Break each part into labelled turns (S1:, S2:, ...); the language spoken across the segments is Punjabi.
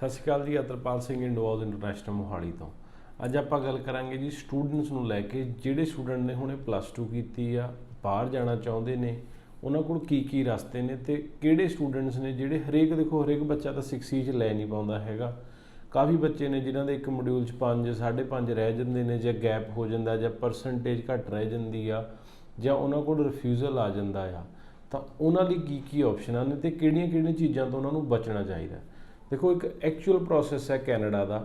S1: ਸਤਿ ਸ਼੍ਰੀ ਅਕਾਲ ਜੀ। ਅਤਰਪਾਲ ਸਿੰਘ ਇੰਡੋਜ਼ ਇੰਟਰਨੈਸ਼ਨਲ ਮੋਹਾਲੀ ਤੋਂ ਅੱਜ ਆਪਾਂ ਗੱਲ ਕਰਾਂਗੇ ਜੀ ਸਟੂਡੈਂਟਸ ਨੂੰ ਲੈ ਕੇ। ਜਿਹੜੇ ਸਟੂਡੈਂਟ ਨੇ ਹੁਣੇ +2 ਕੀਤੀ ਆ, ਬਾਹਰ ਜਾਣਾ ਚਾਹੁੰਦੇ ਨੇ, ਉਹਨਾਂ ਕੋਲ ਕੀ ਰਸਤੇ ਨੇ ਤੇ ਕਿਹੜੇ ਸਟੂਡੈਂਟਸ ਨੇ ਜਿਹੜੇ ਹਰੇਕ ਬੱਚਾ ਤਾਂ 6 'ਚ ਲੈ ਨਹੀਂ ਪਾਉਂਦਾ ਹੈਗਾ। ਕਾਫੀ ਬੱਚੇ ਨੇ ਜਿਨ੍ਹਾਂ ਦੇ ਇੱਕ ਮੋਡਿਊਲ 'ਚ 5 5.5 ਰਹਿ ਜਾਂਦੇ ਨੇ, ਜਾਂ ਗੈਪ ਹੋ ਜਾਂਦਾ, ਜਾਂ ਪਰਸੈਂਟੇਜ ਘੱਟ ਰਹਿ ਜਾਂਦੀ ਆ, ਜਾਂ ਉਹਨਾਂ ਕੋਲ ਰਿਫਿਊਜ਼ਲ ਆ ਜਾਂਦਾ ਆ। ਤਾਂ ਉਹਨਾਂ ਲਈ ਕੀ ਆਪਸ਼ਨਾਂ ਨੇ ਤੇ ਕਿਹੜੀਆਂ ਚੀਜ਼ਾਂ ਤੋਂ ਉਹਨਾਂ ਨੂੰ ਬਚਣਾ ਚਾਹੀਦਾ। ਦੇਖੋ, ਇੱਕ ਐਕਚੁਅਲ ਪ੍ਰੋਸੈਸ ਹੈ ਕੈਨੇਡਾ ਦਾ,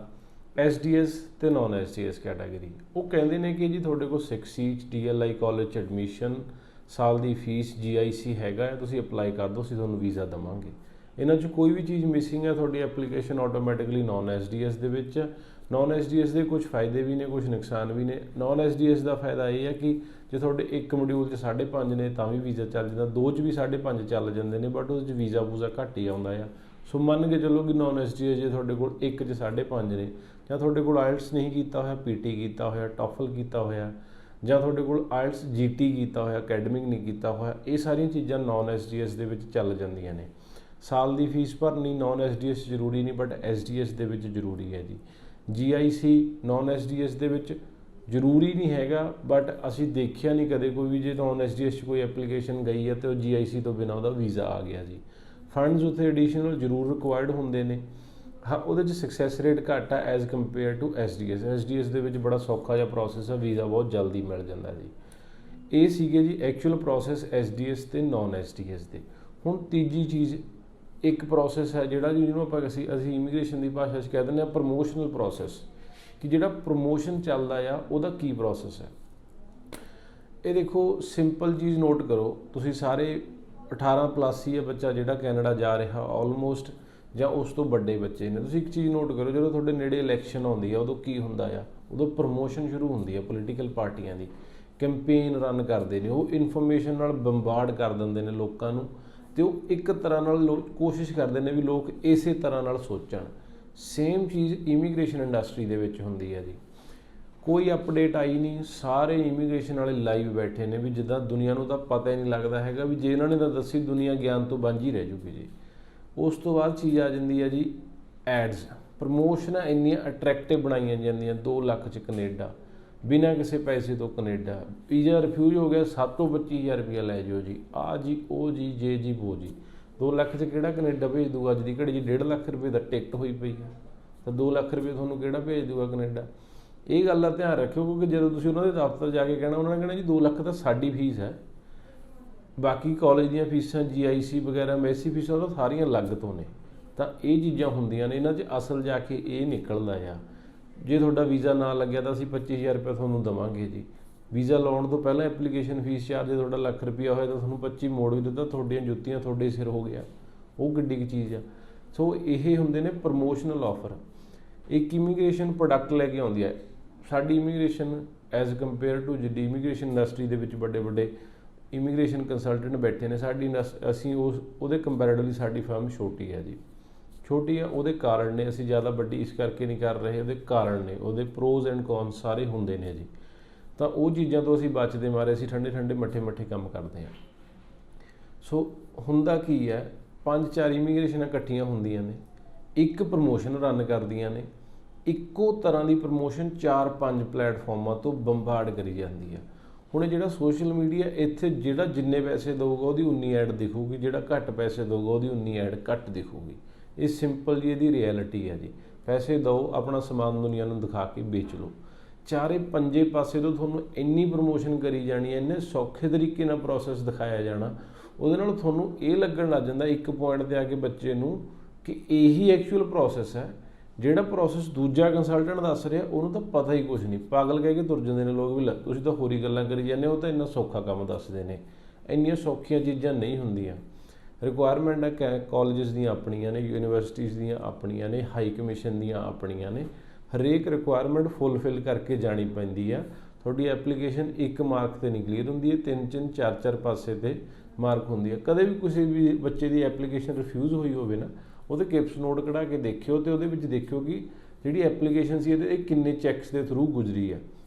S1: SDS ਤੇ ਨੋਨ SDS ਕੈਟਾਗਰੀ। ਉਹ ਕਹਿੰਦੇ ਨੇ ਕਿ ਜੀ ਤੁਹਾਡੇ ਕੋਲ 6 DLI ਕਾਲਜ 'ਚ ਐਡਮਿਸ਼ਨ, ਸਾਲ ਦੀ ਫੀਸ, GIC ਹੈਗਾ, ਤੁਸੀਂ ਅਪਲਾਈ ਕਰ ਦਿਓ, ਅਸੀਂ ਤੁਹਾਨੂੰ ਵੀਜ਼ਾ ਦੇਵਾਂਗੇ। ਇਹਨਾਂ 'ਚ ਕੋਈ ਵੀ ਚੀਜ਼ ਮਿਸਿੰਗ ਹੈ, ਤੁਹਾਡੀ ਐਪਲੀਕੇਸ਼ਨ ਆਟੋਮੈਟਿਕਲੀ ਨੋਨ SDS ਦੇ ਵਿੱਚ। ਨੋਨ SDS ਦੇ ਕੁਝ ਫਾਇਦੇ ਵੀ ਨੇ, ਕੁਝ ਨੁਕਸਾਨ ਵੀ ਨੇ। ਨੋਨ SDS ਦਾ ਫਾਇਦਾ ਇਹ ਹੈ ਕਿ ਜੇ ਤੁਹਾਡੇ ਇੱਕ ਮੋਡਿਊਲ 'ਚ 5.5 ਨੇ ਤਾਂ ਵੀ ਵੀਜ਼ਾ ਚੱਲ ਜਾਂਦਾ, 2 'ਚ ਵੀ 5.5 ਚੱਲ ਜਾਂਦੇ ਨੇ, ਬਟ ਉਹਦੇ 'ਚ ਵੀਜ਼ਾ ਘੱਟ ਹੀ ਆਉਂਦਾ ਆ। ਸੋ ਮੰਨ ਕੇ ਚੱਲੋ ਕਿ ਨੋਨ SDS ਜੇ ਤੁਹਾਡੇ ਕੋਲ ਇੱਕ 'ਚ 5.5 ਨੇ, ਜਾਂ ਤੁਹਾਡੇ ਕੋਲ IELTS ਨਹੀਂ ਕੀਤਾ ਹੋਇਆ, PT ਕੀਤਾ ਹੋਇਆ, TOEFL ਕੀਤਾ ਹੋਇਆ, ਜਾਂ ਤੁਹਾਡੇ ਕੋਲ IELTS GT ਕੀਤਾ ਹੋਇਆ, ਅਕੈਡਮਿਕ ਨਹੀਂ ਕੀਤਾ ਹੋਇਆ, ਇਹ ਸਾਰੀਆਂ ਚੀਜ਼ਾਂ ਨੋਨ SDS ਦੇ ਵਿੱਚ ਚੱਲ ਜਾਂਦੀਆਂ ਨੇ। ਸਾਲ ਦੀ ਫੀਸ ਭਰਨੀ ਨੋਨ SDS ਜ਼ਰੂਰੀ ਨਹੀਂ, ਬਟ SDS ਦੇ ਵਿੱਚ ਜ਼ਰੂਰੀ ਹੈ ਜੀ। GIC ਨੋਨ SDS ਦੇ ਵਿੱਚ ਜ਼ਰੂਰੀ ਨਹੀਂ ਹੈਗਾ, ਬਟ ਅਸੀਂ ਦੇਖਿਆ ਨਹੀਂ ਕਦੇ ਕੋਈ ਵੀ ਜੇ ਨੋਨ SDS 'ਚ ਕੋਈ ਐਪਲੀਕੇਸ਼ਨ ਗਈ ਹੈ ਅਤੇ ਉਹ GIC ਤੋਂ ਬਿਨਾਂ ਉਹਦਾ ਵੀਜ਼ਾ ਆ ਗਿਆ ਜੀ। ਫੰਡਸ ਉੱਥੇ ਐਡੀਸ਼ਨਲ ਜ਼ਰੂਰ ਰਿਕੁਆਇਰਡ ਹੁੰਦੇ ਨੇ। ਹਾਂ, ਉਹਦੇ 'ਚ ਸਕਸੈਸ ਰੇਟ ਘੱਟ ਆ as compare to SDS। SDS ਦੇ ਵਿੱਚ ਬੜਾ ਸੌਖਾ ਜਿਹਾ ਪ੍ਰੋਸੈਸ ਆ, ਵੀਜ਼ਾ ਬਹੁਤ ਜਲਦੀ ਮਿਲ ਜਾਂਦਾ ਜੀ। ਇਹ ਸੀਗੇ ਜੀ ਐਕਚੁਅਲ ਪ੍ਰੋਸੈਸ SDS ਤੇ ਨੋਨ SDS ਦੇ। ਹੁਣ ਤੀਜੀ ਚੀਜ਼, ਇੱਕ ਪ੍ਰੋਸੈਸ ਹੈ ਜਿਹੜਾ ਜਿਹਨੂੰ ਅਸੀਂ ਇਮੀਗ੍ਰੇਸ਼ਨ ਦੀ ਭਾਸ਼ਾ 'ਚ ਕਹਿ ਦਿੰਦੇ ਹਾਂ ਪ੍ਰਮੋਸ਼ਨਲ ਪ੍ਰੋਸੈਸ, ਕਿ ਜਿਹੜਾ ਪ੍ਰਮੋਸ਼ਨ ਚੱਲਦਾ ਆ ਉਹਦਾ ਕੀ ਪ੍ਰੋਸੈਸ ਹੈ। ਇਹ ਦੇਖੋ, ਸਿੰਪਲ ਚੀਜ਼ ਨੋਟ ਕਰੋ, ਤੁਸੀਂ ਸਾਰੇ 18+ ਹੀ ਹੈ ਬੱਚਾ ਜਿਹੜਾ ਕੈਨੇਡਾ ਜਾ ਰਿਹਾ ਆਲਮੋਸਟ, ਜਾਂ ਉਸ ਤੋਂ ਵੱਡੇ ਬੱਚੇ ਨੇ। ਤੁਸੀਂ ਇੱਕ ਚੀਜ਼ ਨੋਟ ਕਰੋ, ਜਦੋਂ ਤੁਹਾਡੇ ਨੇੜੇ ਇਲੈਕਸ਼ਨ ਆਉਂਦੀ ਆ, ਉਦੋਂ ਕੀ ਹੁੰਦਾ ਆ? ਉਦੋਂ ਪ੍ਰਮੋਸ਼ਨ ਸ਼ੁਰੂ ਹੁੰਦੀ ਆ ਪੋਲੀਟੀਕਲ ਪਾਰਟੀਆਂ ਦੀ। ਕੈਂਪੇਨ ਰਨ ਕਰਦੇ ਨੇ, ਉਹ ਇਨਫੋਰਮੇਸ਼ਨ ਨਾਲ ਬੰਬਾਰਡ ਕਰ ਦਿੰਦੇ ਨੇ ਲੋਕਾਂ ਨੂੰ, ਅਤੇ ਉਹ ਇੱਕ ਤਰ੍ਹਾਂ ਨਾਲ ਕੋਸ਼ਿਸ਼ ਕਰਦੇ ਨੇ ਵੀ ਲੋਕ ਇਸੇ ਤਰ੍ਹਾਂ ਨਾਲ ਸੋਚਣ। ਸੇਮ ਚੀਜ਼ ਇਮੀਗ੍ਰੇਸ਼ਨ ਇੰਡਸਟਰੀ ਦੇ ਵਿੱਚ ਹੁੰਦੀ ਹੈ ਜੀ। ਕੋਈ ਅਪਡੇਟ ਆਈ ਨਹੀਂ, ਸਾਰੇ ਇਮੀਗ੍ਰੇਸ਼ਨ ਵਾਲੇ ਲਾਈਵ ਬੈਠੇ ਨੇ ਵੀ ਜਿੱਦਾਂ ਦੁਨੀਆ ਨੂੰ ਤਾਂ ਪਤਾ ਹੀ ਨਹੀਂ ਲੱਗਦਾ ਹੈਗਾ, ਵੀ ਜੇ ਇਹਨਾਂ ਨੇ ਤਾਂ ਦੱਸੀ ਦੁਨੀਆ ਗਿਆਨ ਤੋਂ ਵਾਂਝੀ ਰਹਿ ਜੂਗੀ ਜੀ। ਉਸ ਤੋਂ ਬਾਅਦ ਚੀਜ਼ ਆ ਜਾਂਦੀ ਹੈ ਜੀ ਐਡਸ। ਪ੍ਰਮੋਸ਼ਨਾਂ ਇੰਨੀਆਂ ਅਟਰੈਕਟਿਵ ਬਣਾਈਆਂ ਜਾਂਦੀਆਂ, 2 ਲੱਖ 'ਚ ਕਨੇਡਾ, ਬਿਨਾਂ ਕਿਸੇ ਪੈਸੇ ਤੋਂ ਕਨੇਡਾ। ਵੀਜ਼ਾ ਰਿਫਿਊਜ਼ ਹੋ ਗਿਆ, 7 ਤੋਂ 25,000 ਰੁਪਇਆ ਲੈ ਜਾਓ ਜੀ, ਆਹ ਜੀ, ਉਹ ਜੀ, ਜੇ ਜੀ, ਵੋ ਜੀ। 2 ਲੱਖ 'ਚ ਕਿਹੜਾ ਕਨੇਡਾ ਭੇਜ ਦੂਗਾ? ਅੱਜ ਦੀ ਘੜੀ 'ਚ 1.5 ਲੱਖ ਰੁਪਏ ਦਾ ਟਿਕਟ ਹੋਈ ਪਈ ਹੈ, ਤਾਂ 2 ਲੱਖ ਰੁਪਏ ਤੁਹਾਨੂੰ ਕਿਹੜਾ ਭੇਜ ਦੂਗਾ ਕਨੇਡਾ? ਇਹ ਗੱਲ ਦਾ ਧਿਆਨ ਰੱਖਿਓ, ਕਿਉਂਕਿ ਜਦੋਂ ਤੁਸੀਂ ਉਹਨਾਂ ਦੇ ਦਫ਼ਤਰ ਜਾ ਕੇ ਕਹਿਣਾ, ਉਹਨਾਂ ਨੇ ਕਹਿਣਾ ਜੀ 2 ਲੱਖ ਤਾਂ ਸਾਡੀ ਫੀਸ ਹੈ, ਬਾਕੀ ਕਾਲਜ ਦੀਆਂ ਫੀਸਾਂ, GIC ਵਗੈਰਾ, ਮੈਸੀ ਫੀਸਾਂ ਤਾਂ ਸਾਰੀਆਂ ਅਲੱਗ ਤੋਂ ਨੇ। ਤਾਂ ਇਹ ਚੀਜ਼ਾਂ ਹੁੰਦੀਆਂ ਨੇ, ਇਹਨਾਂ 'ਚ ਅਸਲ ਜਾ ਕੇ ਇਹ ਨਿਕਲਦਾ ਆ। ਜੇ ਤੁਹਾਡਾ ਵੀਜ਼ਾ ਨਾ ਲੱਗਿਆ ਤਾਂ ਅਸੀਂ 25,000 ਰੁਪਏ ਤੁਹਾਨੂੰ ਦੇਵਾਂਗੇ ਜੀ। ਵੀਜ਼ਾ ਲਾਉਣ ਤੋਂ ਪਹਿਲਾਂ ਐਪਲੀਕੇਸ਼ਨ ਫੀਸ ਚਾਰਜ, ਜੇ ਤੁਹਾਡਾ ਲੱਖ ਰੁਪਇਆ ਹੋਇਆ ਤਾਂ ਤੁਹਾਨੂੰ 25 ਮੋੜ ਵੀ ਦਿੱਤਾ, ਤੁਹਾਡੀਆਂ ਜੁੱਤੀਆਂ ਤੁਹਾਡੇ ਸਿਰ ਹੋ ਗਿਆ। ਉਹ ਕਿੱਡੀ ਕੁ ਚੀਜ਼ ਆ। ਸੋ ਇਹ ਹੁੰਦੇ ਨੇ ਪ੍ਰਮੋਸ਼ਨਲ ਆਫਰ। ਇੱਕ ਇਮੀਗ੍ਰੇਸ਼ਨ ਪ੍ਰੋਡਕਟ ਲੈ ਕੇ ਆਉਂਦੀ ਹੈ। ਸਾਡੀ ਇਮੀਗ੍ਰੇਸ਼ਨ ਐਜ਼ ਕੰਪੇਅਰ ਟੂ ਜਿਹੜੀ ਇਮੀਗ੍ਰੇਸ਼ਨ ਇੰਡਸਟਰੀ ਦੇ ਵਿੱਚ ਵੱਡੇ ਇਮੀਗ੍ਰੇਸ਼ਨ ਕੰਸਲਟੈਂਟ ਬੈਠੇ ਨੇ, ਅਸੀਂ ਉਹਦੇ ਕੰਪੈਰੇਟਿਵਲੀ ਸਾਡੀ ਫਰਮ ਛੋਟੀ ਹੈ ਜੀ। ਛੋਟੀ ਆ, ਉਹਦੇ ਕਾਰਨ ਨੇ, ਅਸੀਂ ਜ਼ਿਆਦਾ ਵੱਡੀ ਇਸ ਕਰਕੇ ਨਹੀਂ ਕਰ ਰਹੇ, ਉਹਦੇ ਕਾਰਨ ਨੇ, ਉਹਦੇ ਪ੍ਰੋਜ਼ ਐਂਡ ਕੌਨਸ ਸਾਰੇ ਹੁੰਦੇ ਨੇ ਜੀ। ਤਾਂ ਉਹ ਚੀਜ਼ਾਂ ਤੋਂ ਅਸੀਂ ਬਚਦੇ ਮਾਰੇ ਅਸੀਂ ਠੰਡੇ ਮੱਠੇ ਕੰਮ ਕਰਦੇ ਹਾਂ। ਸੋ ਹੁੰਦਾ ਕੀ ਹੈ, 5-4 ਇਮੀਗ੍ਰੇਸ਼ਨਾਂ ਇਕੱਠੀਆਂ ਹੁੰਦੀਆਂ ਨੇ, ਇੱਕ ਪ੍ਰਮੋਸ਼ਨ ਰਨ ਕਰਦੀਆਂ ਨੇ। ਇੱਕੋ ਤਰ੍ਹਾਂ ਦੀ ਪ੍ਰਮੋਸ਼ਨ 4-5 ਪਲੇਟਫਾਰਮਾਂ ਤੋਂ ਬੰਬਾਰਡ ਕਰੀ ਜਾਂਦੀ ਹੈ। ਹੁਣ ਇਹ ਜਿਹੜਾ ਸੋਸ਼ਲ ਮੀਡੀਆ, ਇੱਥੇ ਜਿਹੜਾ ਜਿੰਨੇ ਪੈਸੇ ਦੇਊਗਾ ਉਹਦੀ ਉਨੀ ਐਡ ਦਿਖੂਗੀ, ਜਿਹੜਾ ਘੱਟ ਪੈਸੇ ਦੇਊਗਾ ਉਹਦੀ ਉਨੀ ਐਡ ਘੱਟ ਦਿਖੂਗੀ। ਇਹ ਸਿੰਪਲ ਜੀ ਇਹਦੀ ਰਿਐਲਿਟੀ ਹੈ ਜੀ। ਪੈਸੇ ਦਿਓ, ਆਪਣਾ ਸਮਾਨ ਦੁਨੀਆ ਨੂੰ ਦਿਖਾ ਕੇ ਵੇਚ ਲਓ। 4-5 ਪਾਸੇ ਤੋਂ ਤੁਹਾਨੂੰ ਇੰਨੀ ਪ੍ਰਮੋਸ਼ਨ ਕਰੀ ਜਾਣੀ ਹੈ, ਇੰਨੇ ਸੌਖੇ ਤਰੀਕੇ ਨਾਲ ਪ੍ਰੋਸੈਸ ਦਿਖਾਇਆ ਜਾਣਾ, ਉਹਦੇ ਨਾਲ ਤੁਹਾਨੂੰ ਇਹ ਲੱਗਣ ਲੱਗ ਜਾਂਦਾ ਇੱਕ ਪੁਆਇੰਟ 'ਤੇ ਆ ਕੇ ਬੱਚੇ ਨੂੰ ਕਿ ਇਹੀ ਐਕਚੁਅਲ ਪ੍ਰੋਸੈਸ ਹੈ। ਜਿਹੜਾ ਪ੍ਰੋਸੈਸ ਦੂਜਾ ਕੰਸਲਟੈਂਟ ਦੱਸ ਰਿਹਾ ਉਹਨੂੰ ਤਾਂ ਪਤਾ ਹੀ ਕੁਛ ਨਹੀਂ। ਪਾਗਲ ਕਹਿ ਕੇ ਤੁਰ ਜਾਂਦੇ ਨੇ ਲੋਕ, ਵੀ ਤੁਸੀਂ ਤਾਂ ਹੋਰ ਹੀ ਗੱਲਾਂ ਕਰੀ ਜਾਂਦੇ ਹੋ, ਉਹ ਤਾਂ ਇੰਨਾ ਸੌਖਾ ਕੰਮ ਦੱਸਦੇ ਨੇ। ਇੰਨੀਆਂ ਸੌਖੀਆਂ ਚੀਜ਼ਾਂ ਨਹੀਂ ਹੁੰਦੀਆਂ। ਰਿਕੁਆਇਰਮੈਂਟ ਹੈ ਕਾਲਜਸ ਦੀਆਂ ਆਪਣੀਆਂ ਨੇ, ਯੂਨੀਵਰਸਿਟੀਜ਼ ਦੀਆਂ ਆਪਣੀਆਂ ਨੇ, ਹਾਈ ਕਮਿਸ਼ਨ ਦੀਆਂ ਆਪਣੀਆਂ ਨੇ। ਹਰੇਕ ਰਿਕੁਆਇਰਮੈਂਟ ਫੁੱਲਫਿਲ ਕਰਕੇ ਜਾਣੀ ਪੈਂਦੀ ਆ। ਤੁਹਾਡੀ ਐਪਲੀਕੇਸ਼ਨ 1 ਮਾਰਕ 'ਤੇ ਨਹੀਂ ਕਲੀਅਰ ਹੁੰਦੀ ਹੈ, 3-3, 4-4 ਪਾਸੇ 'ਤੇ ਮਾਰਕ ਹੁੰਦੀ ਹੈ। ਕਦੇ ਵੀ ਕਿਸੇ ਵੀ ਬੱਚੇ ਦੀ ਐਪਲੀਕੇਸ਼ਨ ਰਿਫਿਊਜ਼ ਹੋਈ ਹੋਵੇ ਨਾ, ਉਹਦੇ ਕਿਪਸ ਨੋਟ ਕਢਾ ਕੇ ਦੇਖਿਓ, ਅਤੇ ਉਹਦੇ ਵਿੱਚ ਦੇਖਿਓ ਕਿ ਜਿਹੜੀ ਐਪਲੀਕੇਸ਼ਨ ਸੀ ਇਹ ਕਿੰਨੇ ਚੈੱਕਸ ਦੇ ਥਰੂ ਗੁਜ਼ਰੀ ਹੈ।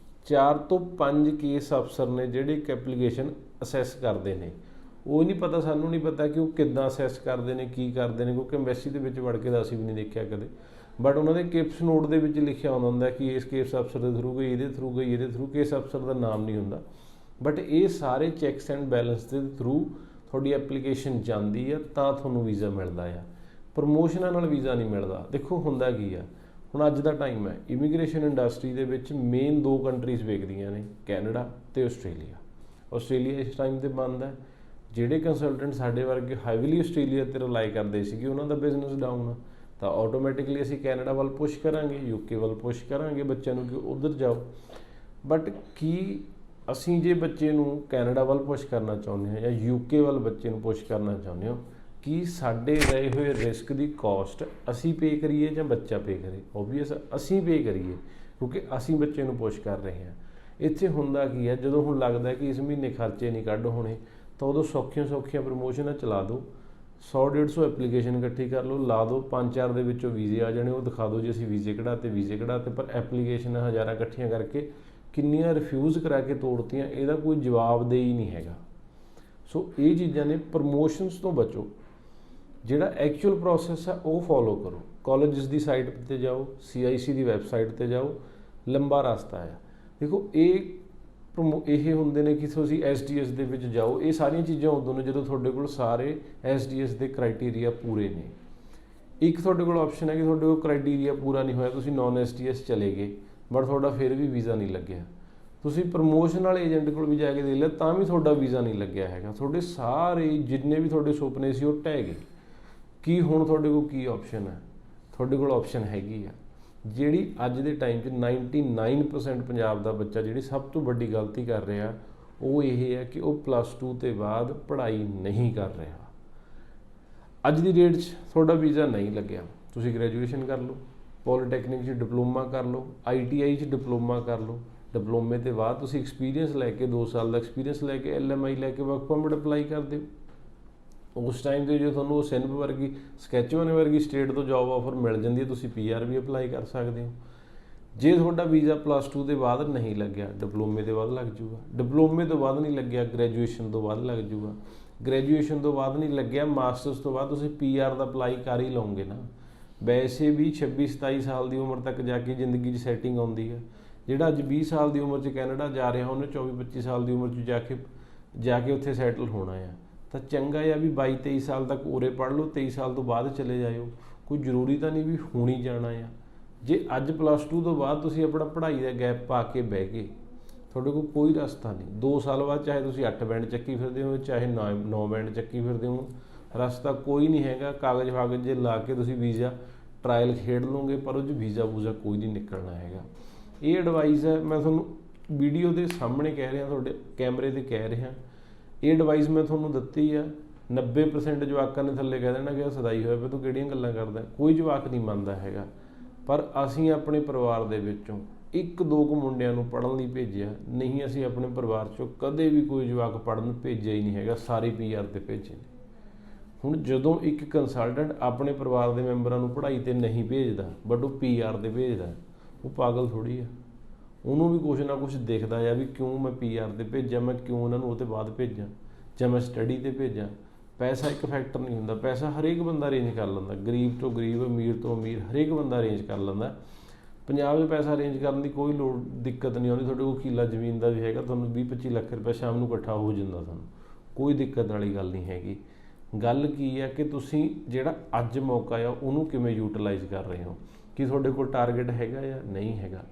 S1: 4 ਤੋਂ 5 ਕੇਸ ਅਫਸਰ ਨੇ ਜਿਹੜੇ ਇੱਕ ਐਪਲੀਕੇਸ਼ਨ ਅਸੈਸ ਕਰਦੇ ਨੇ। ਉਹ ਨਹੀਂ ਪਤਾ, ਸਾਨੂੰ ਨਹੀਂ ਪਤਾ ਕਿ ਉਹ ਕਿੱਦਾਂ ਅਸੈਸ ਕਰਦੇ ਨੇ, ਕੀ ਕਰਦੇ ਨੇ, ਕਿਉਂਕਿ ਐਮਬੈਸੀ ਦੇ ਵਿੱਚ ਵੜ ਕੇ ਤਾਂ ਅਸੀਂ ਵੀ ਨਹੀਂ ਦੇਖਿਆ ਕਦੇ। ਬਟ ਉਹਨਾਂ ਦੇ ਕਿਪਸ ਨੋਟ ਦੇ ਵਿੱਚ ਲਿਖਿਆ ਆਉਂਦਾ ਹੁੰਦਾ ਕਿ ਇਸ ਕੇਸ ਅਫਸਰ ਦੇ ਥਰੂ ਗਈ, ਇਹਦੇ ਥਰੂ ਗਈ, ਇਹਦੇ ਥਰੂ, ਕੇਸ ਅਫਸਰ ਦਾ ਨਾਮ ਨਹੀਂ ਹੁੰਦਾ। ਬਟ ਇਹ ਸਾਰੇ ਚੈੱਕਸ ਐਂਡ ਬੈਲੈਂਸ ਦੇ ਥਰੂ ਤੁਹਾਡੀ ਐਪਲੀਕੇਸ਼ਨ ਜਾਂਦੀ ਆ ਤਾਂ ਤੁਹਾਨੂੰ ਵੀਜ਼ਾ ਮਿਲਦਾ ਆ। ਪ੍ਰਮੋਸ਼ਨਾਂ ਨਾਲ ਵੀਜ਼ਾ ਨਹੀਂ ਮਿਲਦਾ। ਦੇਖੋ ਹੁੰਦਾ ਕੀ ਆ, ਹੁਣ ਅੱਜ ਦਾ ਟਾਈਮ ਹੈ, ਇਮੀਗ੍ਰੇਸ਼ਨ ਇੰਡਸਟਰੀ ਦੇ ਵਿੱਚ ਮੇਨ 2 ਕੰਟਰੀਜ਼ ਵੇਖਦੀਆਂ ਨੇ, ਕੈਨੇਡਾ ਤੇ ਆਸਟ੍ਰੇਲੀਆ। ਆਸਟ੍ਰੇਲੀਆ ਇਸ ਟਾਈਮ ਤੇ ਬੰਦ ਹੈ। ਜਿਹੜੇ ਕੰਸਲਟੈਂਟ ਸਾਡੇ ਵਰਗੇ ਹਾਈਵਲੀ ਆਸਟ੍ਰੇਲੀਆ ਤੇ ਰਿਲਾਈ ਕਰਦੇ ਸੀਗੇ, ਉਹਨਾਂ ਦਾ ਬਿਜ਼ਨਸ ਡਾਊਨ ਆ, ਤਾਂ ਆਟੋਮੈਟਿਕਲੀ ਅਸੀਂ ਕੈਨੇਡਾ ਵੱਲ ਪੁਸ਼ ਕਰਾਂਗੇ, ਯੂਕੇ ਵੱਲ ਪੁਸ਼ ਕਰਾਂਗੇ ਬੱਚਿਆਂ ਨੂੰ ਕਿ ਉੱਧਰ ਜਾਓ। ਬਟ ਕੀ ਅਸੀਂ ਜੇ ਬੱਚੇ ਨੂੰ ਕੈਨੇਡਾ ਵੱਲ ਪੁਸ਼ ਕਰਨਾ ਚਾਹੁੰਦੇ ਹਾਂ ਜਾਂ ਯੂਕੇ ਵੱਲ ਬੱਚੇ ਨੂੰ ਪੁਸ਼ ਕਰਨਾ ਚਾਹੁੰਦੇ ਹੋ, ਕੀ ਸਾਡੇ ਰਹੇ ਹੋਏ ਰਿਸਕ ਦੀ ਕਾਸਟ ਅਸੀਂ ਪੇ ਕਰੀਏ ਜਾਂ ਬੱਚਾ ਪੇ ਕਰੇ? ਓਬਵੀਅਸ ਅਸੀਂ ਪੇ ਕਰੀਏ, ਕਿਉਂਕਿ ਅਸੀਂ ਬੱਚੇ ਨੂੰ ਪੁਸ਼ ਕਰ ਰਹੇ ਹਾਂ। ਇੱਥੇ ਹੁੰਦਾ ਕੀ ਹੈ, ਜਦੋਂ ਹੁਣ ਲੱਗਦਾ ਕਿ ਇਸ ਮਹੀਨੇ ਖਰਚੇ ਨਹੀਂ ਕੱਢ ਹੋਣੇ, ਤਾਂ ਉਦੋਂ ਸੌਖੀਆਂ ਪ੍ਰਮੋਸ਼ਨਾਂ ਚਲਾ ਦਿਓ, 100-150 ਐਪਲੀਕੇਸ਼ਨ ਇਕੱਠੀ ਕਰ ਲਓ, ਲਾ ਦਿਓ, 5-4 ਦੇ ਵਿੱਚੋਂ ਵੀਜ਼ੇ ਆ ਜਾਣੇ, ਉਹ ਦਿਖਾ ਦਿਓ ਜੀ ਅਸੀਂ ਵੀਜ਼ੇ ਕਢਾਤੇ। ਪਰ ਐਪਲੀਕੇਸ਼ਨਾਂ ਹਜ਼ਾਰਾਂ ਇਕੱਠੀਆਂ ਕਰਕੇ ਕਿੰਨੀਆਂ ਰਿਫਿਊਜ਼ ਕਰਾ ਕੇ ਤੋੜਤੀਆਂ, ਇਹਦਾ ਕੋਈ ਜਵਾਬਦੇਹੀ ਨਹੀਂ ਹੈਗਾ। ਸੋ ਇਹ ਚੀਜ਼ਾਂ ਨੇ। ਪ੍ਰਮੋਸ਼ਨਸ ਤੋਂ ਬਚੋ, ਜਿਹੜਾ ਐਕਚੁਅਲ ਪ੍ਰੋਸੈਸ ਹੈ ਉਹ ਫੋਲੋ ਕਰੋ। ਕਾਲਜਸ ਦੀ ਸਾਈਟ 'ਤੇ ਜਾਓ, CIC ਦੀ ਵੈਬਸਾਈਟ 'ਤੇ ਜਾਓ, ਲੰਬਾ ਰਸਤਾ ਆ। ਦੇਖੋ ਇਹ ਹੁੰਦੇ ਨੇ ਕਿ ਤੁਸੀਂ SDS ਦੇ ਵਿੱਚ ਜਾਓ। ਇਹ ਸਾਰੀਆਂ ਚੀਜ਼ਾਂ ਉਦੋਂ ਨੇ ਜਦੋਂ ਤੁਹਾਡੇ ਕੋਲ ਸਾਰੇ SDS ਦੇ ਕ੍ਰਾਈਟੇਰੀਆ ਪੂਰੇ ਨੇ। ਇੱਕ ਤੁਹਾਡੇ ਕੋਲ ਆਪਸ਼ਨ ਹੈ ਕਿ ਤੁਹਾਡੇ ਕੋਲ ਕ੍ਰਾਈਟੇਰੀਆ ਪੂਰਾ ਨਹੀਂ ਹੋਇਆ, ਤੁਸੀਂ ਨੌਨ SDS ਚਲੇ ਗਏ, ਬਟ ਤੁਹਾਡਾ ਫਿਰ ਵੀ ਵੀਜ਼ਾ ਨਹੀਂ ਲੱਗਿਆ। ਤੁਸੀਂ ਪ੍ਰਮੋਸ਼ਨ ਵਾਲੇ ਏਜੰਟ ਕੋਲ ਵੀ ਜਾ ਕੇ ਦੇਖ ਲਿਆ, ਤਾਂ ਵੀ ਤੁਹਾਡਾ ਵੀਜ਼ਾ ਨਹੀਂ ਲੱਗਿਆ ਹੈਗਾ। ਤੁਹਾਡੇ ਸਾਰੇ ਜਿੰਨੇ ਵੀ ਤੁਹਾਡੇ ਸੁਪਨੇ ਸੀ ਉਹ ਢਹਿ ਗਏ। ਕੀ ਹੁਣ ਤੁਹਾਡੇ ਕੋਲ ਕੀ ਆਪਸ਼ਨ ਹੈ? ਤੁਹਾਡੇ ਕੋਲ ਆਪਸ਼ਨ ਹੈਗੀ ਆ, ਜਿਹੜੀ ਅੱਜ ਦੇ ਟਾਈਮ 'ਚ 99% ਪੰਜਾਬ ਦਾ ਬੱਚਾ ਜਿਹੜੀ ਸਭ ਤੋਂ ਵੱਡੀ ਗਲਤੀ ਕਰ ਰਿਹਾ, ਉਹ ਇਹ ਹੈ ਕਿ ਉਹ +2 ਤੋਂ ਬਾਅਦ ਪੜ੍ਹਾਈ ਨਹੀਂ ਕਰ ਰਿਹਾ। ਅੱਜ ਦੀ ਡੇਟ 'ਚ ਤੁਹਾਡਾ ਵੀਜ਼ਾ ਨਹੀਂ ਲੱਗਿਆ, ਤੁਸੀਂ ਗ੍ਰੈਜੂਏਸ਼ਨ ਕਰ ਲਓ, ਪੋਲੀਟੈਕਨਿਕ 'ਚ ਡਿਪਲੋਮਾ ਕਰ ਲਓ, ITI 'ਚ ਡਿਪਲੋਮਾ ਕਰ ਲਓ। ਡਿਪਲੋਮੇ ਤੋਂ ਬਾਅਦ ਤੁਸੀਂ ਐਕਸਪੀਰੀਅੰਸ ਲੈ ਕੇ 2 ਸਾਲ ਦਾ ਐਕਸਪੀਰੀਅੰਸ ਲੈ ਕੇ LMI ਲੈ ਕੇ ਵਰਕ ਪਰਮਿਟ ਅਪਲਾਈ ਕਰ ਦਿਓ। ਉਸ ਟਾਈਮ 'ਤੇ ਜੇ ਤੁਹਾਨੂੰ SINP ਵਰਗੀ, ਸਕੈਚੂਅਨ ਵਰਗੀ ਸਟੇਟ ਤੋਂ ਜੋਬ ਆਫਰ ਮਿਲ ਜਾਂਦੀ ਹੈ, ਤੁਸੀਂ PR ਵੀ ਅਪਲਾਈ ਕਰ ਸਕਦੇ ਹੋ। ਜੇ ਤੁਹਾਡਾ ਵੀਜ਼ਾ +2 ਦੇ ਬਾਅਦ ਨਹੀਂ ਲੱਗਿਆ, ਡਿਪਲੋਮੇ ਦੇ ਬਾਅਦ ਲੱਗ ਜੂਗਾ। ਡਿਪਲੋਮੇ ਤੋਂ ਬਾਅਦ ਨਹੀਂ ਲੱਗਿਆ, ਗ੍ਰੈਜੂਏਸ਼ਨ ਤੋਂ ਬਾਅਦ ਲੱਗ ਜੂਗਾ। ਗ੍ਰੈਜੂਏਸ਼ਨ ਤੋਂ ਬਾਅਦ ਨਹੀਂ ਲੱਗਿਆ, ਮਾਸਟਰਸ ਤੋਂ ਬਾਅਦ ਤੁਸੀਂ PR ਦਾ ਅਪਲਾਈ ਕਰ ਹੀ ਲਓਗੇ ਨਾ। ਵੈਸੇ ਵੀ 26-27 ਸਾਲ ਦੀ ਉਮਰ ਤੱਕ ਜਾ ਕੇ ਜ਼ਿੰਦਗੀ 'ਚ ਸੈਟਿੰਗ ਆਉਂਦੀ ਹੈ। ਜਿਹੜਾ ਅੱਜ 20 ਸਾਲ ਦੀ ਉਮਰ 'ਚ ਕੈਨੇਡਾ ਜਾ ਰਿਹਾ, ਉਹਨੇ 24-25 ਸਾਲ ਦੀ ਉਮਰ 'ਚ ਜਾ ਕੇ ਉੱਥੇ ਸੈਟਲ ਹੋਣਾ ਆ। ਤਾਂ ਚੰਗਾ ਆ ਵੀ 22-23 ਸਾਲ ਤੱਕ ਉਰੇ ਪੜ੍ਹ ਲਓ, 23 ਸਾਲ ਤੋਂ ਬਾਅਦ ਚਲੇ ਜਾਇਓ। ਕੋਈ ਜ਼ਰੂਰੀ ਤਾਂ ਨਹੀਂ ਵੀ ਹੁਣ ਹੀ ਜਾਣਾ ਆ। ਜੇ ਅੱਜ +2 ਤੋਂ ਬਾਅਦ ਤੁਸੀਂ ਆਪਣਾ ਪੜ੍ਹਾਈ ਦਾ ਗੈਪ ਪਾ ਕੇ ਬਹਿ ਗਏ, ਤੁਹਾਡੇ ਕੋਲ ਕੋਈ ਰਸਤਾ ਨਹੀਂ। 2 ਸਾਲ ਬਾਅਦ ਚਾਹੇ ਤੁਸੀਂ 8 ਬੈਂਡ ਚੱਕੀ ਫਿਰਦੇ ਹੋ, ਚਾਹੇ 9 ਬੈਂਡ ਚੱਕੀ ਫਿਰਦੇ ਹੋ, ਰਸਤਾ ਕੋਈ ਨਹੀਂ ਹੈਗਾ। ਕਾਗਜ਼ ਜੇ ਲਾ ਕੇ ਤੁਸੀਂ ਵੀਜ਼ਾ ਟਰਾਇਲ ਖੇਡ ਲਓਗੇ, ਪਰ ਉਹ 'ਚ ਵੀਜ਼ਾ ਕੋਈ ਨਹੀਂ ਨਿਕਲਣਾ ਹੈਗਾ। ਇਹ ਐਡਵਾਈਸ ਹੈ, ਮੈਂ ਤੁਹਾਨੂੰ ਵੀਡੀਓ ਦੇ ਸਾਹਮਣੇ ਕਹਿ ਰਿਹਾ, ਤੁਹਾਡੇ ਕੈਮਰੇ 'ਤੇ ਕਹਿ ਰਿਹਾ। ਇਹ ਐਡਵਾਈਸ ਮੈਂ ਤੁਹਾਨੂੰ ਦਿੱਤੀ ਆ। 90% ਜਵਾਕਾਂ ਨੇ ਥੱਲੇ ਕਹਿ ਦੇਣਾ ਕਿ ਸਦਾਈ ਹੋਇਆ ਪਿਆ, ਤੂੰ ਕਿਹੜੀਆਂ ਗੱਲਾਂ ਕਰਦਾ। ਕੋਈ ਜਵਾਕ ਨਹੀਂ ਮੰਨਦਾ ਹੈਗਾ, ਪਰ ਅਸੀਂ ਆਪਣੇ ਪਰਿਵਾਰ ਦੇ ਵਿੱਚੋਂ 1-2 ਕੁ ਮੁੰਡਿਆਂ ਨੂੰ ਪੜ੍ਹਨ ਲਈ ਭੇਜਿਆ। ਨਹੀਂ, ਅਸੀਂ ਆਪਣੇ ਪਰਿਵਾਰ 'ਚੋਂ ਕਦੇ ਵੀ ਕੋਈ ਜਵਾਕ ਪੜ੍ਹਨ ਭੇਜਿਆ ਹੀ ਨਹੀਂ ਹੈਗਾ, ਸਾਰੇ PR 'ਤੇ ਭੇਜੇ ਨੇ। ਹੁਣ ਜਦੋਂ ਇੱਕ ਕੰਸਲਟੈਂਟ ਆਪਣੇ ਪਰਿਵਾਰ ਦੇ ਮੈਂਬਰਾਂ ਨੂੰ ਪੜ੍ਹਾਈ 'ਤੇ ਨਹੀਂ ਭੇਜਦਾ, ਬਟ ਉਹ PR 'ਤੇ ਭੇਜਦਾ, ਉਹ ਪਾਗਲ ਥੋੜ੍ਹੀ ਆ। ਉਹਨੂੰ ਵੀ ਕੁਛ ਨਾ ਕੁਛ ਦਿਖਦਾ ਆ ਵੀ ਕਿਉਂ ਮੈਂ PR 'ਤੇ ਭੇਜਾਂ, ਮੈਂ ਕਿਉਂ ਉਹਨਾਂ ਨੂੰ ਉਹ ਤੋਂ ਬਾਅਦ ਭੇਜਾਂ, ਜਾਂ ਮੈਂ ਸਟੱਡੀ 'ਤੇ ਭੇਜਾਂ। ਪੈਸਾ ਇੱਕ ਫੈਕਟਰ ਨਹੀਂ ਹੁੰਦਾ। ਪੈਸਾ ਹਰੇਕ ਬੰਦਾ ਅਰੇਂਜ ਕਰ ਲੈਂਦਾ, ਗਰੀਬ ਤੋਂ ਗਰੀਬ, ਅਮੀਰ ਤੋਂ ਅਮੀਰ, ਹਰੇਕ ਬੰਦਾ ਅਰੇਂਜ ਕਰ ਲੈਂਦਾ। ਪੰਜਾਬ 'ਚ ਪੈਸਾ ਅਰੇਂਜ ਕਰਨ ਦੀ ਕੋਈ ਦਿੱਕਤ ਨਹੀਂ ਆਉਂਦੀ। ਤੁਹਾਡੇ ਕੋਲ ਕਿੱਲਾ ਜ਼ਮੀਨ ਦਾ ਵੀ ਹੈਗਾ, ਤੁਹਾਨੂੰ 20-25 ਲੱਖ ਰੁਪਏ ਸ਼ਾਮ ਨੂੰ ਇਕੱਠਾ ਹੋ ਜਾਂਦਾ, ਤੁਹਾਨੂੰ ਕੋਈ ਦਿੱਕਤ ਵਾਲੀ ਗੱਲ ਨਹੀਂ ਹੈਗੀ। ਗੱਲ ਕੀ ਹੈ ਕਿ ਤੁਸੀਂ ਜਿਹੜਾ ਅੱਜ ਮੌਕਾ ਆ ਉਹਨੂੰ ਕਿਵੇਂ ਯੂਟੀਲਾਈਜ਼ ਕਰ ਰਹੇ ਹੋ, ਕਿ ਤੁਹਾਡੇ ਕੋਲ ਟਾਰਗੇਟ ਹੈਗਾ ਜਾਂ ਨਹੀਂ ਹੈਗਾ।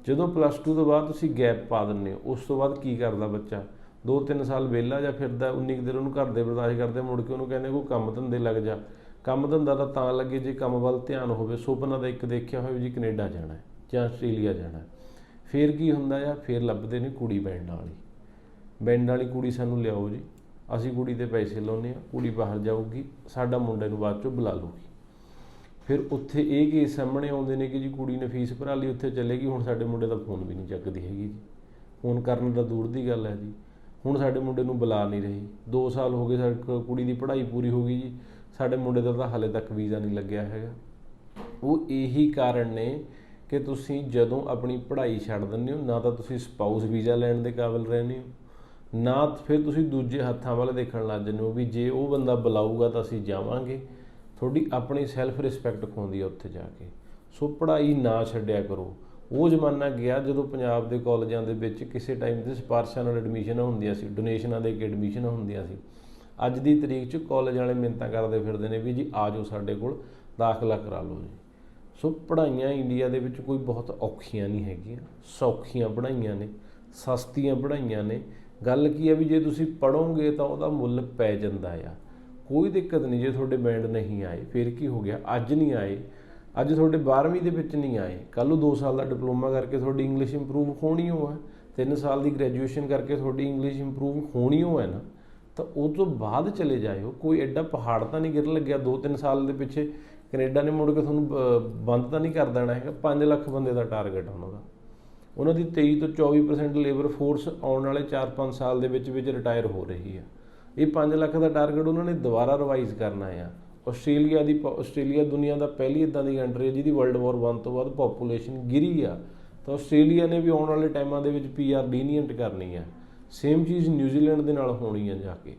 S1: ਜਦੋਂ +2 ਤੋਂ ਬਾਅਦ ਤੁਸੀਂ ਗੈਪ ਪਾ ਦਿੰਦੇ ਹੋ, ਉਸ ਤੋਂ ਬਾਅਦ ਕੀ ਕਰਦਾ ਬੱਚਾ? 2-3 ਸਾਲ ਵਿਹਲਾ ਜਾਂ ਫਿਰਦਾ, 19 ਦਿਨ ਉਹਨੂੰ ਘਰ ਦੇ ਬਰਦਾਸ਼ਤ ਕਰਦੇ, ਮੁੜ ਕੇ ਉਹਨੂੰ ਕਹਿੰਦੇ ਕੋਈ ਕੰਮ ਧੰਦੇ ਲੱਗ ਜਾ। ਕੰਮ ਧੰਦਾ ਤਾਂ ਲੱਗੇ ਜੇ ਕੰਮ ਵੱਲ ਧਿਆਨ ਹੋਵੇ। ਸੁਪਨਾ ਦਾ ਇੱਕ ਦੇਖਿਆ ਹੋਵੇ ਜੀ ਕੈਨੇਡਾ ਜਾਣਾ ਜਾਂ ਆਸਟ੍ਰੇਲੀਆ ਜਾਣਾ। ਫਿਰ ਕੀ ਹੁੰਦਾ ਆ? ਫਿਰ ਲੱਭਦੇ ਨੇ ਕੁੜੀ ਬੈਂਡ ਵਾਲੀ ਕੁੜੀ ਸਾਨੂੰ ਲਿਆਓ ਜੀ, ਅਸੀਂ ਕੁੜੀ ਦੇ ਪੈਸੇ ਲਾਉਂਦੇ ਹਾਂ, ਕੁੜੀ ਬਾਹਰ ਜਾਊਗੀ, ਸਾਡਾ ਮੁੰਡੇ ਨੂੰ ਬਾਅਦ 'ਚੋਂ ਬੁਲਾ ਲੂਗੀ। ਫਿਰ ਉੱਥੇ ਇਹ ਕੇਸ ਸਾਹਮਣੇ ਆਉਂਦੇ ਨੇ ਕਿ ਜੀ ਕੁੜੀ ਨੇ ਫੀਸ ਭਰਾ ਲਈ, ਉੱਥੇ ਚਲੇਗੀ, ਹੁਣ ਸਾਡੇ ਮੁੰਡੇ ਦਾ ਫੋਨ ਵੀ ਨਹੀਂ ਚੱਕਦੀ ਹੈਗੀ ਜੀ। ਫੋਨ ਕਰਨ ਦਾ ਦੂਰ ਦੀ ਗੱਲ ਹੈ ਜੀ। ਹੁਣ ਸਾਡੇ ਮੁੰਡੇ ਨੂੰ ਬੁਲਾ ਨਹੀਂ ਰਹੀ। 2 ਸਾਲ ਹੋ ਗਏ, ਸਾਡੇ ਕੁੜੀ ਦੀ ਪੜ੍ਹਾਈ ਪੂਰੀ ਹੋ ਗਈ ਜੀ, ਸਾਡੇ ਮੁੰਡੇ ਦਾ ਤਾਂ ਹਾਲੇ ਤੱਕ ਵੀਜ਼ਾ ਨਹੀਂ ਲੱਗਿਆ ਹੈਗਾ। ਉਹ ਇਹੀ ਕਾਰਨ ਨੇ ਕਿ ਤੁਸੀਂ ਜਦੋਂ ਆਪਣੀ ਪੜ੍ਹਾਈ ਛੱਡ ਦਿੰਦੇ ਹੋ, ਨਾ ਤਾਂ ਤੁਸੀਂ ਸਪਾਊਸ ਵੀਜ਼ਾ ਲੈਣ ਦੇ ਕਾਬਿਲ ਰਹਿੰਦੇ ਹੋ, ਨਾ ਫਿਰ ਤੁਸੀਂ ਦੂਜੇ ਹੱਥਾਂ ਵੱਲ ਦੇਖਣ ਲੱਗ ਜਾਂਦੇ ਹੋ ਵੀ ਜੇ ਉਹ ਬੰਦਾ ਬੁਲਾਊਗਾ ਤਾਂ ਅਸੀਂ ਜਾਵਾਂਗੇ। ਤੁਹਾਡੀ ਆਪਣੀ ਸੈਲਫ ਰਿਸਪੈਕਟ ਖੋਂਦੀ ਆ ਉੱਥੇ ਜਾ ਕੇ। ਸੋ ਪੜ੍ਹਾਈ ਨਾ ਛੱਡਿਆ ਕਰੋ। ਉਹ ਜ਼ਮਾਨਾ ਗਿਆ ਜਦੋਂ ਪੰਜਾਬ ਦੇ ਕਾਲਜਾਂ ਦੇ ਵਿੱਚ ਕਿਸੇ ਟਾਈਮ 'ਤੇ ਸਿਫਾਰਸ਼ਾਂ ਨਾਲ ਐਡਮਿਸ਼ਨਾਂ ਹੁੰਦੀਆਂ ਸੀ, ਡੋਨੇਸ਼ਨਾਂ ਦੇ ਕੇ ਐਡਮਿਸ਼ਨਾਂ ਹੁੰਦੀਆਂ ਸੀ। ਅੱਜ ਦੀ ਤਰੀਕ 'ਚ ਕਾਲਜ ਵਾਲੇ ਮਿੰਨਤਾਂ ਕਰਦੇ ਫਿਰਦੇ ਨੇ ਵੀ ਜੀ ਆ ਜਾਓ ਸਾਡੇ ਕੋਲ, ਦਾਖਲਾ ਕਰਾ ਲਓ ਜੀ। ਸੋ ਪੜ੍ਹਾਈਆਂ ਇੰਡੀਆ ਦੇ ਵਿੱਚ ਕੋਈ ਬਹੁਤ ਔਖੀਆਂ ਨਹੀਂ ਹੈਗੀਆਂ, ਸੌਖੀਆਂ ਪੜ੍ਹਾਈਆਂ ਨੇ, ਸਸਤੀਆਂ ਪੜ੍ਹਾਈਆਂ ਨੇ। ਗੱਲ ਕੀ ਆ ਵੀ ਜੇ ਤੁਸੀਂ ਪੜ੍ਹੋਗੇ ਤਾਂ ਉਹਦਾ ਮੁੱਲ ਪੈ ਜਾਂਦਾ ਆ। ਕੋਈ ਦਿੱਕਤ ਨਹੀਂ ਜੇ ਤੁਹਾਡੇ ਬੈਂਡ ਨਹੀਂ ਆਏ, ਫਿਰ ਕੀ ਹੋ ਗਿਆ? ਅੱਜ ਨਹੀਂ ਆਏ, ਅੱਜ ਤੁਹਾਡੇ 12ਵੀਂ ਦੇ ਵਿੱਚ ਨਹੀਂ ਆਏ, ਕੱਲ੍ਹ ਨੂੰ 2 ਸਾਲ ਦਾ ਡਿਪਲੋਮਾ ਕਰਕੇ ਤੁਹਾਡੀ ਇੰਗਲਿਸ਼ ਇੰਪਰੂਵ ਹੋਣੀ ਓ ਹੈ, 3 ਸਾਲ ਦੀ ਗ੍ਰੈਜੂਏਸ਼ਨ ਕਰਕੇ ਤੁਹਾਡੀ ਇੰਗਲਿਸ਼ ਇੰਪਰੂਵ ਹੋਣੀ ਓ ਹੈ ਨਾ। ਤਾਂ ਉਹ ਤੋਂ ਬਾਅਦ ਚਲੇ ਜਾਇਓ। ਕੋਈ ਐਡਾ ਪਹਾੜ ਤਾਂ ਨਹੀਂ ਗਿਰ ਲੱਗਿਆ 2-3 ਸਾਲ ਦੇ ਪਿੱਛੇ। ਕੈਨੇਡਾ ਨੇ ਮੁੜ ਕੇ ਤੁਹਾਨੂੰ ਬੰਦ ਤਾਂ ਨਹੀਂ ਕਰ ਦੇਣਾ ਹੈਗਾ। 5 ਲੱਖ ਬੰਦੇ ਦਾ ਟਾਰਗੇਟ ਉਹਨਾਂ ਦਾ। ਉਹਨਾਂ ਦੀ 23 ਤੋਂ 24% ਲੇਬਰ ਫੋਰਸ ਆਉਣ ਵਾਲੇ 4-5 ਸਾਲ ਦੇ ਵਿੱਚ ਰਿਟਾਇਰ ਹੋ ਰਹੀ ਆ। ਇਹ 5 ਲੱਖ ਦਾ ਟਾਰਗੇਟ ਉਹਨਾਂ ਨੇ ਦੁਬਾਰਾ ਰਿਵਾਈਜ਼ ਕਰਨਾ ਆ। ਆਸਟ੍ਰੇਲੀਆ ਦੁਨੀਆ ਦਾ ਪਹਿਲੀ ਇੱਦਾਂ ਦੀ ਕੰਟਰੀ ਹੈ ਜਿਹਦੀ World War I ਤੋਂ ਬਾਅਦ ਪੋਪੂਲੇਸ਼ਨ ਗਿਰੀ ਆ। ਤਾਂ ਆਸਟ੍ਰੇਲੀਆ ਨੇ ਵੀ ਆਉਣ ਵਾਲੇ ਟਾਈਮਾਂ ਦੇ ਵਿੱਚ PR ਲੀਨੀਅੰਟ ਕਰਨੀ ਆ। ਸੇਮ ਚੀਜ਼ ਨਿਊਜ਼ੀਲੈਂਡ ਦੇ ਨਾਲ ਹੋਣੀ ਆ ਜਾ ਕੇ।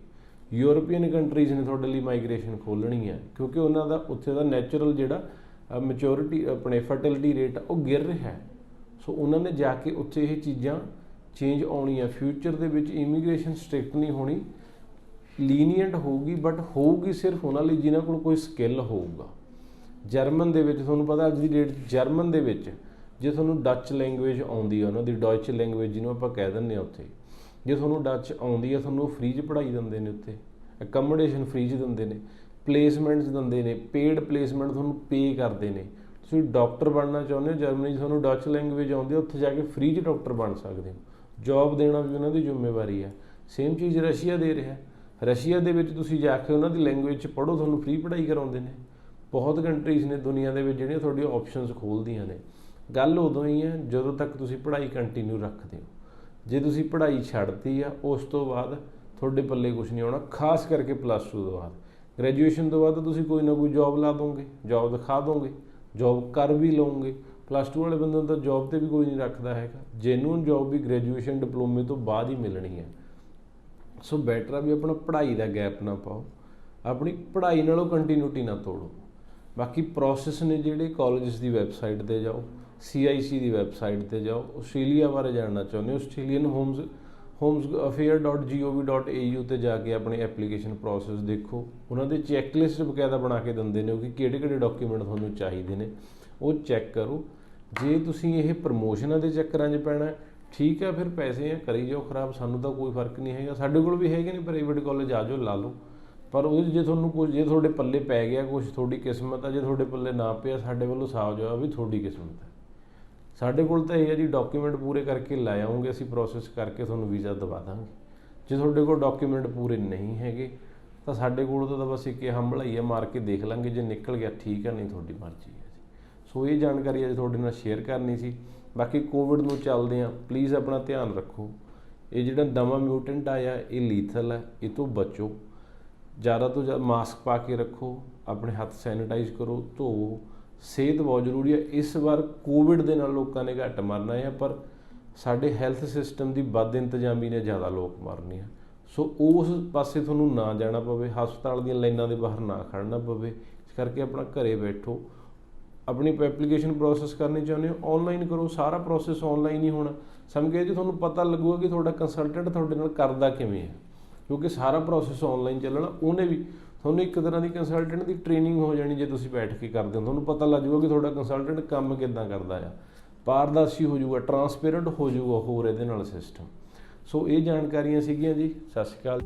S1: ਯੂਰਪੀਅਨ ਕੰਟਰੀਜ਼ ਨੇ ਤੁਹਾਡੇ ਲਈ ਮਾਈਗ੍ਰੇਸ਼ਨ ਖੋਲ੍ਹਣੀ ਹੈ ਕਿਉਂਕਿ ਉਹਨਾਂ ਦਾ ਉੱਥੇ ਦਾ ਨੈਚੁਰਲ ਜਿਹੜਾ ਮੈਚੋਰਿਟੀ ਆਪਣੇ ਫਰਟੀਲਿਟੀ ਰੇਟ ਉਹ ਗਿਰ ਰਿਹਾ ਹੈ। ਸੋ ਉਹਨਾਂ ਨੇ ਜਾ ਕੇ ਉੱਥੇ ਇਹ ਚੀਜ਼ਾਂ ਚੇਂਜ ਆਉਣੀਆਂ। ਫਿਊਚਰ ਦੇ ਵਿੱਚ ਇਮੀਗ੍ਰੇਸ਼ਨ ਸਟ੍ਰਿਕਟ ਨਹੀਂ ਹੋਣੀ, ਲੀਨੀਅੰਟ ਹੋਊਗੀ, ਬਟ ਹੋਊਗੀ ਸਿਰਫ ਉਹਨਾਂ ਲਈ ਜਿਨ੍ਹਾਂ ਕੋਲ ਕੋਈ ਸਕਿੱਲ ਹੋਊਗਾ। ਜਰਮਨ ਦੇ ਵਿੱਚ ਤੁਹਾਨੂੰ ਪਤਾ ਅੱਜ ਦੀ ਡੇਟ ਜਰਮਨ ਦੇ ਵਿੱਚ ਜੇ ਤੁਹਾਨੂੰ ਡੱਚ ਲੈਂਗੁਏਜ ਆਉਂਦੀ ਆ, ਉਹਨਾਂ ਦੀ ਡੌਇਚ ਲੈਂਗੁਏਜ ਜਿਹਨੂੰ ਆਪਾਂ ਕਹਿ ਦਿੰਦੇ ਹਾਂ, ਉੱਥੇ ਜੇ ਤੁਹਾਨੂੰ ਡੱਚ ਆਉਂਦੀ ਆ ਤੁਹਾਨੂੰ ਫ੍ਰੀ 'ਚ ਪੜ੍ਹਾਈ ਦਿੰਦੇ ਨੇ, ਉੱਥੇ ਅਕਮੋਡੇਸ਼ਨ ਫ੍ਰੀ 'ਚ ਦਿੰਦੇ ਨੇ, ਪਲੇਸਮੈਂਟਸ ਦਿੰਦੇ ਨੇ, ਪੇਡ ਪਲੇਸਮੈਂਟ ਤੁਹਾਨੂੰ ਪੇ ਕਰਦੇ ਨੇ। ਤੁਸੀਂ ਡਾਕਟਰ ਬਣਨਾ ਚਾਹੁੰਦੇ ਹੋ ਜਰਮਨੀ 'ਚ, ਤੁਹਾਨੂੰ ਡੱਚ ਲੈਂਗੁਏਜ ਆਉਂਦੀ ਆ, ਉੱਥੇ ਜਾ ਕੇ ਫ੍ਰੀ 'ਚ ਡਾਕਟਰ ਬਣ ਸਕਦੇ ਹੋ। ਜੋਬ ਦੇਣਾ ਵੀ ਉਹਨਾਂ ਦੀ ਜ਼ਿੰਮੇਵਾਰੀ ਹੈ। ਸੇਮ ਚੀਜ਼ ਰਸ਼ੀਆ ਦੇ ਰਿਹਾ। ਰਸ਼ੀਆ ਦੇ ਵਿੱਚ ਤੁਸੀਂ ਜਾ ਕੇ ਉਹਨਾਂ ਦੀ ਲੈਂਗੁਏਜ 'ਚ ਪੜ੍ਹੋ, ਤੁਹਾਨੂੰ ਫ੍ਰੀ ਪੜ੍ਹਾਈ ਕਰਾਉਂਦੇ ਨੇ। ਬਹੁਤ ਕੰਟਰੀਜ਼ ਨੇ ਦੁਨੀਆ ਦੇ ਵਿੱਚ ਜਿਹੜੀਆਂ ਤੁਹਾਡੀਆਂ ਆਪਸ਼ਨਸ ਖੋਲ੍ਹਦੀਆਂ ਨੇ। ਗੱਲ ਉਦੋਂ ਹੀ ਹੈ ਜਦੋਂ ਤੱਕ ਤੁਸੀਂ ਪੜ੍ਹਾਈ ਕੰਟੀਨਿਊ ਰੱਖਦੇ ਹੋ। ਜੇ ਤੁਸੀਂ ਪੜ੍ਹਾਈ ਛੱਡਤੀ ਆ ਉਸ ਤੋਂ ਬਾਅਦ ਤੁਹਾਡੇ ਪੱਲੇ ਕੁਛ ਨਹੀਂ ਆਉਣਾ, ਖਾਸ ਕਰਕੇ +2 ਤੋਂ ਬਾਅਦ। ਗ੍ਰੈਜੂਏਸ਼ਨ ਤੋਂ ਬਾਅਦ ਤੁਸੀਂ ਕੋਈ ਨਾ ਕੋਈ ਜੋਬ ਲਾ ਦੋਗੇ, ਜੋਬ ਦਿਖਾ ਦੋਗੇ, ਜੋਬ ਕਰ ਵੀ ਲਓਗੇ। +2 ਵਾਲੇ ਬੰਦੇ ਨੂੰ ਤਾਂ ਜੋਬ 'ਤੇ ਵੀ ਕੋਈ ਨਹੀਂ ਰੱਖਦਾ ਹੈਗਾ। ਜੈਨੂਅਨ ਜੋਬ ਵੀ ਗ੍ਰੈਜੂਏਸ਼ਨ ਡਿਪਲੋਮੇ ਤੋਂ ਬਾਅਦ ਹੀ ਮਿਲਣੀ ਹੈ। ਸੋ ਬੈਟਰ ਆ ਵੀ ਆਪਣਾ ਪੜ੍ਹਾਈ ਦਾ ਗੈਪ ਨਾ ਪਾਓ, ਆਪਣੀ ਪੜ੍ਹਾਈ ਨਾਲੋਂ ਕੰਟੀਨਿਊਟੀ ਨਾ ਤੋੜੋ। ਬਾਕੀ ਪ੍ਰੋਸੈਸ ਨੇ ਜਿਹੜੇ ਕਾਲਜਸ ਦੀ ਵੈਬਸਾਈਟ 'ਤੇ ਜਾਓ, CIC ਦੀ ਵੈਬਸਾਈਟ 'ਤੇ ਜਾਓ। ਆਸਟ੍ਰੇਲੀਆ ਬਾਰੇ ਜਾਣਨਾ ਚਾਹੁੰਦੇ ਹੋ, ਆਸਟ੍ਰੇਲੀਅਨ ਹੋਮਸ affair.gov.au 'ਤੇ ਜਾ ਕੇ ਆਪਣੀ ਐਪਲੀਕੇਸ਼ਨ ਪ੍ਰੋਸੈਸ ਦੇਖੋ। ਉਹਨਾਂ ਦੇ ਚੈੱਕਲਿਸਟ ਬਕਾਇਦਾ ਬਣਾ ਕੇ ਦਿੰਦੇ ਨੇ ਕਿ ਕਿਹੜੇ ਡਾਕੂਮੈਂਟ ਤੁਹਾਨੂੰ ਚਾਹੀਦੇ ਨੇ, ਉਹ ਚੈੱਕ ਕਰੋ। ਜੇ ਤੁਸੀਂ ਇਹ ਪ੍ਰਮੋਸ਼ਨਾਂ ਦੇ ਚੱਕਰਾਂ 'ਚ ਪੈਣਾ ਠੀਕ ਹੈ, ਫਿਰ ਪੈਸੇ ਆ ਕਰੀ ਜਾਓ ਖਰਾਬ, ਸਾਨੂੰ ਤਾਂ ਕੋਈ ਫਰਕ ਨਹੀਂ ਹੈਗਾ। ਸਾਡੇ ਕੋਲ ਵੀ ਹੈਗੇ ਨੇ ਪ੍ਰਾਈਵੇਟ ਕਾਲਜ, ਆ ਜਾਓ ਲਾ ਲਓ। ਪਰ ਉਹਦੇ ਜੇ ਤੁਹਾਨੂੰ ਕੁਝ ਜੇ ਤੁਹਾਡੇ ਪੱਲੇ ਪੈ ਗਿਆ ਕੁਛ, ਤੁਹਾਡੀ ਕਿਸਮਤ ਆ। ਜੇ ਤੁਹਾਡੇ ਪੱਲੇ ਨਾ ਪਿਆ ਸਾਡੇ ਵੱਲੋਂ ਸਾਫ਼ ਜਵਾਬ ਵੀ ਤੁਹਾਡੀ ਕਿਸਮਤ ਹੈ। ਸਾਡੇ ਕੋਲ ਤਾਂ ਇਹ ਹੈ ਜੀ, ਡਾਕੂਮੈਂਟ ਪੂਰੇ ਕਰਕੇ ਲੈ ਆਉਂਗੇ ਅਸੀਂ, ਪ੍ਰੋਸੈਸ ਕਰਕੇ ਤੁਹਾਨੂੰ ਵੀਜ਼ਾ ਦਵਾ ਦਾਂਗੇ। ਜੇ ਤੁਹਾਡੇ ਕੋਲ ਡਾਕੂਮੈਂਟ ਪੂਰੇ ਨਹੀਂ ਹੈਗੇ ਤਾਂ ਸਾਡੇ ਕੋਲ ਤਾਂ ਬਸ ਇੱਕ ਹੰਭਲਾਈ ਮਾਰ ਕੇ ਦੇਖ ਲਾਂਗੇ, ਜੇ ਨਿਕਲ ਗਿਆ ਠੀਕ ਹੈ, ਨਹੀਂ ਤੁਹਾਡੀ ਮਰਜ਼ੀ ਹੈ ਜੀ। ਸੋ ਇਹ ਜਾਣਕਾਰੀ ਅੱਜ ਤੁਹਾਡੇ ਨਾਲ ਸ਼ੇਅਰ ਕਰਨੀ ਸੀ। ਬਾਕੀ ਕੋਵਿਡ ਨੂੰ ਚੱਲਦੇ ਆ, ਪਲੀਜ਼ ਆਪਣਾ ਧਿਆਨ ਰੱਖੋ। ਇਹ ਜਿਹੜਾ ਨਵਾਂ ਮਿਊਟੈਂਟ ਆਇਆ ਇਹ ਲੀਥਲ ਹੈ, ਇਹ ਤੋਂ ਬਚੋ। ਜ਼ਿਆਦਾ ਤੋਂ ਜ਼ਿਆਦਾ ਮਾਸਕ ਪਾ ਕੇ ਰੱਖੋ, ਆਪਣੇ ਹੱਥ ਸੈਨੀਟਾਈਜ਼ ਕਰੋ, ਧੋਵੋ। ਸਿਹਤ ਬਹੁਤ ਜ਼ਰੂਰੀ ਹੈ। ਇਸ ਵਾਰ ਕੋਵਿਡ ਦੇ ਨਾਲ ਲੋਕਾਂ ਨੇ ਘੱਟ ਮਰਨਾ ਹੈ, ਪਰ ਸਾਡੇ ਹੈਲਥ ਸਿਸਟਮ ਦੀ ਵੱਧ ਇੰਤਜ਼ਾਮੀ ਨੇ ਜ਼ਿਆਦਾ ਲੋਕ ਮਰਨੇ ਆ। ਸੋ ਉਸ ਪਾਸੇ ਤੁਹਾਨੂੰ ਨਾ ਜਾਣਾ ਪਵੇ, ਹਸਪਤਾਲ ਦੀਆਂ ਲਾਈਨਾਂ ਦੇ ਬਾਹਰ ਨਾ ਖੜ੍ਹਨਾ ਪਵੇ। ਇਸ ਕਰਕੇ ਆਪਣਾ ਘਰੇ ਬੈਠੋ। ਆਪਣੀ ਐਪਲੀਕੇਸ਼ਨ ਪ੍ਰੋਸੈਸ ਕਰਨੀ ਚਾਹੁੰਦੇ ਹੋ, ਔਨਲਾਈਨ ਕਰੋ। ਸਾਰਾ ਪ੍ਰੋਸੈਸ ਔਨਲਾਈਨ ਹੀ ਹੋਣਾ। ਸਮਝੇ ਜੀ ਤੁਹਾਨੂੰ ਪਤਾ ਲੱਗੂਗਾ ਕਿ ਤੁਹਾਡਾ ਕੰਸਲਟੈਂਟ ਤੁਹਾਡੇ ਨਾਲ ਕਰਦਾ ਕਿਵੇਂ ਹੈ, ਕਿਉਂਕਿ ਸਾਰਾ ਪ੍ਰੋਸੈਸ ਔਨਲਾਈਨ ਚੱਲਣਾ। ਉਹਨੇ ਵੀ ਤੁਹਾਨੂੰ ਇੱਕ ਤਰ੍ਹਾਂ ਦੀ ਕੰਸਲਟੈਂਟ ਦੀ ਟ੍ਰੇਨਿੰਗ ਹੋ ਜਾਣੀ। ਜੇ ਤੁਸੀਂ ਬੈਠ ਕੇ ਕਰਦੇ ਹੋ ਤੁਹਾਨੂੰ ਪਤਾ ਲੱਗ ਜਾਊਗਾ ਕਿ ਤੁਹਾਡਾ ਕੰਸਲਟੈਂਟ ਕੰਮ ਕਿੱਦਾਂ ਕਰਦਾ ਆ। ਪਾਰਦਰਸ਼ੀ ਹੋ ਜਾਊਗਾ, ਟਰਾਂਸਪੇਰੈਂਟ ਹੋ ਜਾਊਗਾ ਹੋਰ ਇਹਦੇ ਨਾਲ ਸਿਸਟਮ। ਸੋ ਇਹ ਜਾਣਕਾਰੀਆਂ ਸੀਗੀਆਂ ਜੀ। ਸਤਿ ਸ਼੍ਰੀ ਅਕਾਲ।